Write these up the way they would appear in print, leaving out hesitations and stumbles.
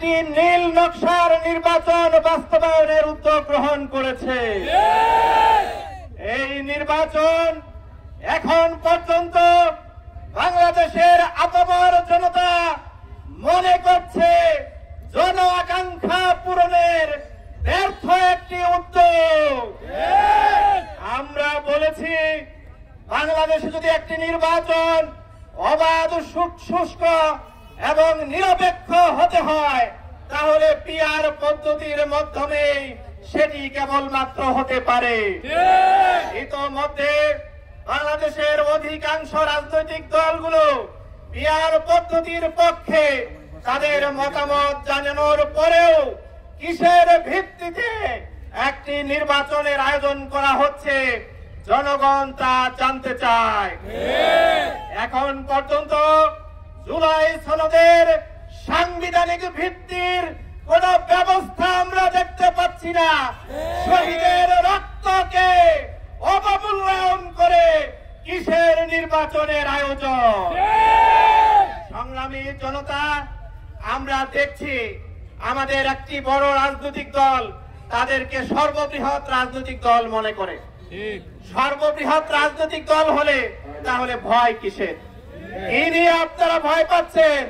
একটি নীল নকশার নির্বাচন বাস্তবায়নের উদ্যোগ গ্রহণ করেছে। এই নির্বাচন এখন পর্যন্ত বাংলাদেশের আপামর জনতা মনে করছে জন আকাঙ্ক্ষা পূরণের ব্যর্থ একটি উদ্যোগ। আমরা বলেছি বাংলাদেশে যদি একটি নির্বাচন অবাধ সুষ্ঠু এবং নিরপেক্ষ হতে হয় তাহলে পিআর পদ্ধতির মাধ্যমে সেটি কেবলমাত্র হতে পারে। ইতোমধ্যে বাংলাদেশের অধিকাংশ রাজনৈতিক দলগুলো পিআর পদ্ধতির পক্ষে তাদের মতামত জানানোর পরেও কিসের ভিত্তিতে একটি নির্বাচনের আয়োজন করা হচ্ছে জনগণ তা জানতে চায়। এখন পর্যন্ত জুলাই সনদের সাংবিধানিক ভিত্তির কোন ব্যবস্থা আমরা দেখতে পাচ্ছি না। শহীদের রক্তকে অবমূল্যায়ন করে কিসের নির্বাচনের আয়োজন? সংগ্রামী জনতা, আমরা দেখছি আমাদের একটি বড় রাজনৈতিক দল তাদেরকে সর্ববৃহৎ রাজনৈতিক দল মনে করে। সর্ববৃহৎ রাজনৈতিক দল হলে তাহলে ভয় কিসের? এই নিয়ে আপনারা ভয় পাচ্ছেন।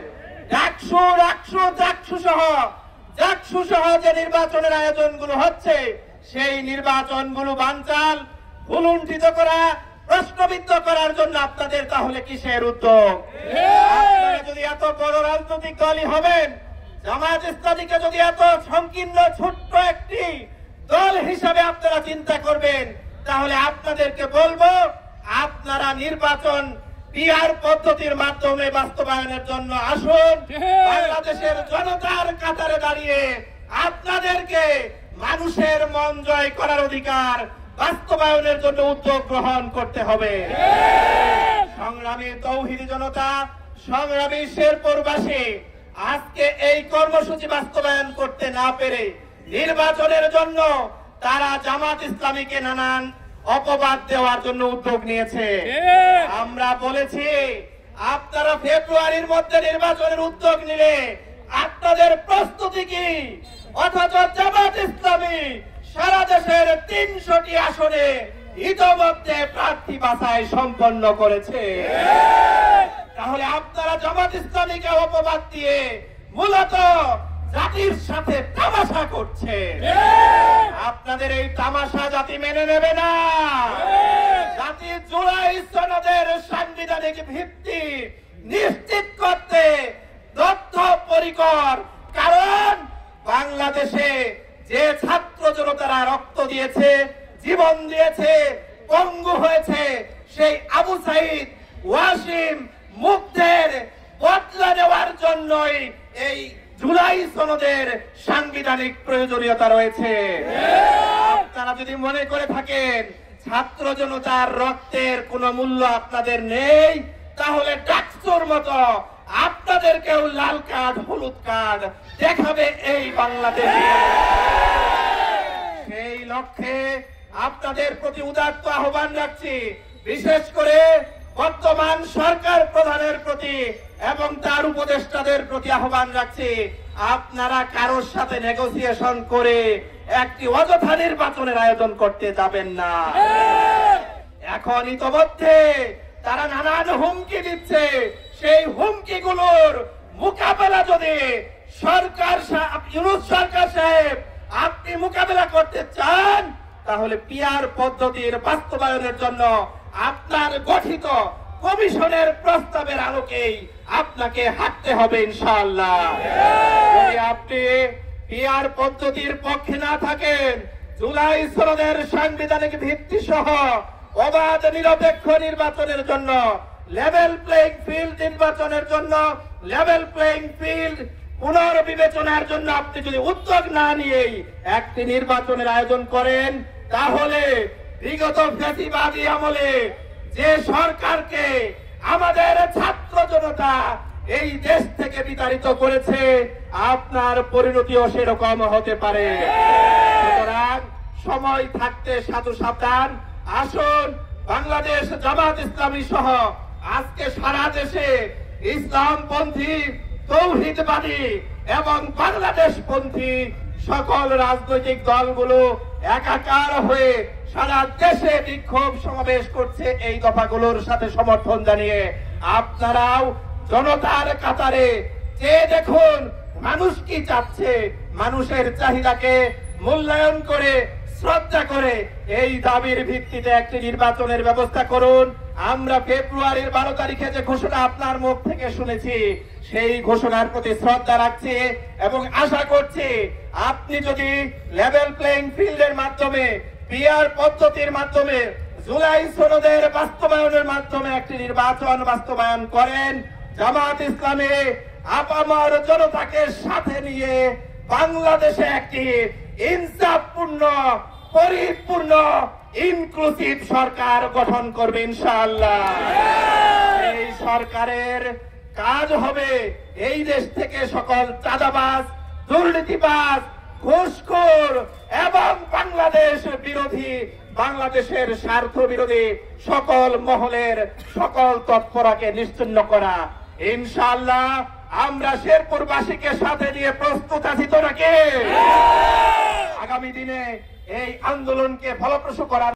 জাকসু সহ যে নির্বাচনের আয়োজনগুলো হচ্ছে সেই নির্বাচনগুলো বানচাল ভুলুণ্ঠিত করা, প্রশ্নবিদ্ধ করার জন্য আপনাদের তাহলে কিসের উদ্যোগ? আপনারা যদি এত বড় রাজনৈতিক দলই হবেন, জামায়াত ইসলামীকে যদি এত সংকীর্ণ ছোট্ট একটি দল হিসাবে আপনারা চিন্তা করবেন, তাহলে আপনাদেরকে বলবো আপনারা নির্বাচন পিআর পদ্ধতির মাধ্যমে বাস্তবায়নের জন্য আসুন। বাংলাদেশের জনতার কাতারে দাঁড়িয়ে আপনাদেরকে মানুষের মন জয় করার অধিকার বাস্তবায়নের জন্য উদ্যোগ গ্রহণ করতে হবে। সংগ্রামী তৌহিদি জনতা, সংগ্রামী শেরপুরবাসী, আজকে এই কর্মসূচি বাস্তবায়ন করতে না পেরে নির্বাচনের জন্য তারা জামাত ইসলামীকে নানান অপবাদ দেওয়ার জন্য উদ্যোগ নিয়েছে। আমরা বলেছি আপনারা ফেব্রুয়ারির মধ্যে নির্বাচনের উদ্যোগ নিলে আপনাদের প্রস্তুতি কি? অথচ জামাত ইসলামী সারা দেশের ৩০০টি আসনে ইতোমধ্যে প্রার্থী বাছাই সম্পন্ন করেছে। তাহলে আপনারা জামাত ইসলামীকে অপবাদ দিয়ে মূলত জাতির সাথে তামাশা করছে। আপনাদের এই তামাশা জাতি মেনে নেবে না। জাতি জুলাই সনদের সাংবিধানিক ভিত্তি নিশ্চিত করতে বদ্ধপরিকর। কারণ বাংলাদেশে যে ছাত্র জনতারা রক্ত দিয়েছে, জীবন দিয়েছে, পঙ্গু হয়েছে, সেই আবু সাইদ, ওয়াসিম, মুগ্ধের বদলা নেওয়ার জন্যই এই জুলাই সনদের সাংবিধানিক প্রয়োজনীয়তা রয়েছে। আপনারা যদি মনে করে থাকেন ছাত্র জনতার রক্তের কোনো মূল্য আপনাদের নেই, তাহলে ডাকসুর মতো আপনাদেরকেও লাল কার্ড, হলুদ কার্ড দেখাবে এই বাংলাদেশে। সেই লক্ষ্যে আপনাদের প্রতি উদাত্ত আহ্বান রাখছি, বিশেষ করে বর্তমান সরকার প্রধানের প্রতি এবং তার উপদেষ্টাদের প্রতি আহ্বান রাখছি, আপনারা কারোর সাথে নেগোসিয়েশন করে একটি অযথা নির্বাচনের আয়োজন করতে যাবেন না। এখন ইতোমধ্যে তারা নানান হুমকি দিচ্ছে। সেই হুমকিগুলোর মোকাবেলা যদি ইউনূস সরকার সাহেব আপনি মোকাবেলা করতে চান, তাহলে পিআর পদ্ধতির বাস্তবায়নের জন্য আপনার গঠিত কমিশনের প্রস্তাবের আলোকেই আপনাকে হাঁটতে হবে ইনশাআল্লাহ। যদি আপনি পিআর পদ্ধতির পক্ষে না থাকেন, জুলাই সনদের সাংবিধানিক ভিত্তি সহ অবাধ নিরপেক্ষ নির্বাচনের জন্য, লেভেল প্লেইং ফিল্ড নির্বাচনের জন্য, লেভেল প্লেইং ফিল্ড পুনর্বিবেচনার জন্য আপনি যদি উদ্যোগ না নিয়েই একটি নির্বাচনের আয়োজন করেন, তাহলে বিগত ফ্যাসিবাদী আমলে যে সরকারকে আমাদের ছাত্র জনতা এই দেশ থেকে বিতাড়িত করেছে, আপনার পরিণতিও সেরকম হতে পারে। সুতরাং সময় থাকতে সাবধান। আসুন, বাংলাদেশ জামাত ইসলামী সহ আজকে সারা দেশে ইসলামপন্থী, তৌহিদবাদী এবং বাংলাদেশপন্থী সকল রাজনৈতিক দলগুলো একাকার হয়ে সারা দেশে বিক্ষোভ সমাবেশ করছে এই দফাগুলোর সাথে সমর্থন জানিয়ে। আপনারাও জনতার কাতারে যে দেখুন মানুষ কি চাচ্ছে, মানুষের চাহিদাকে মূল্যায়ন করে শ্রদ্ধা করে এই দাবির ভিত্তিতে একটি নির্বাচনের ব্যবস্থা করুন। আমরা ফেব্রুয়ারির 12 তারিখে যে ঘোষণা আপনার মুখ থেকে শুনেছি সেই ঘোষণার প্রতি শ্রদ্ধা রাখছি এবং আশা করছি আপনি যদি লেভেল প্লেইং ফিল্ডের মাধ্যমে পিআর পদ্ধতির মাধ্যমে জুলাই সনদের বাস্তবায়নের মাধ্যমে একটি নির্বাচন বাস্তবায়ন করেন, জামাত ইসলামী আপামর জনতাকে সাথে নিয়ে বাংলাদেশে একটি ইনসাফপূর্ণ পরিপূর্ণ ইনক্লুসিভ সরকার গঠন করবে ইনশাআল্লাহ। এই সরকারের কাজ হবে এই দেশ থেকে সকল চাঁদাবাজ, দুর্নীতিবাজ, ঘুষখোর এবং বাংলাদেশ বিরোধী, বাংলাদেশের স্বার্থ বিরোধী সকল মহলের সকল তৎপরতাকে নিশ্চিহ্ন করা। ইনশাআল্লাহ আমরা শেরপুরবাসীকে সাথে নিয়ে প্রস্তুত আছি তো নাকি? আগামী দিনে এই আন্দোলনকে ফলপ্রসূ করার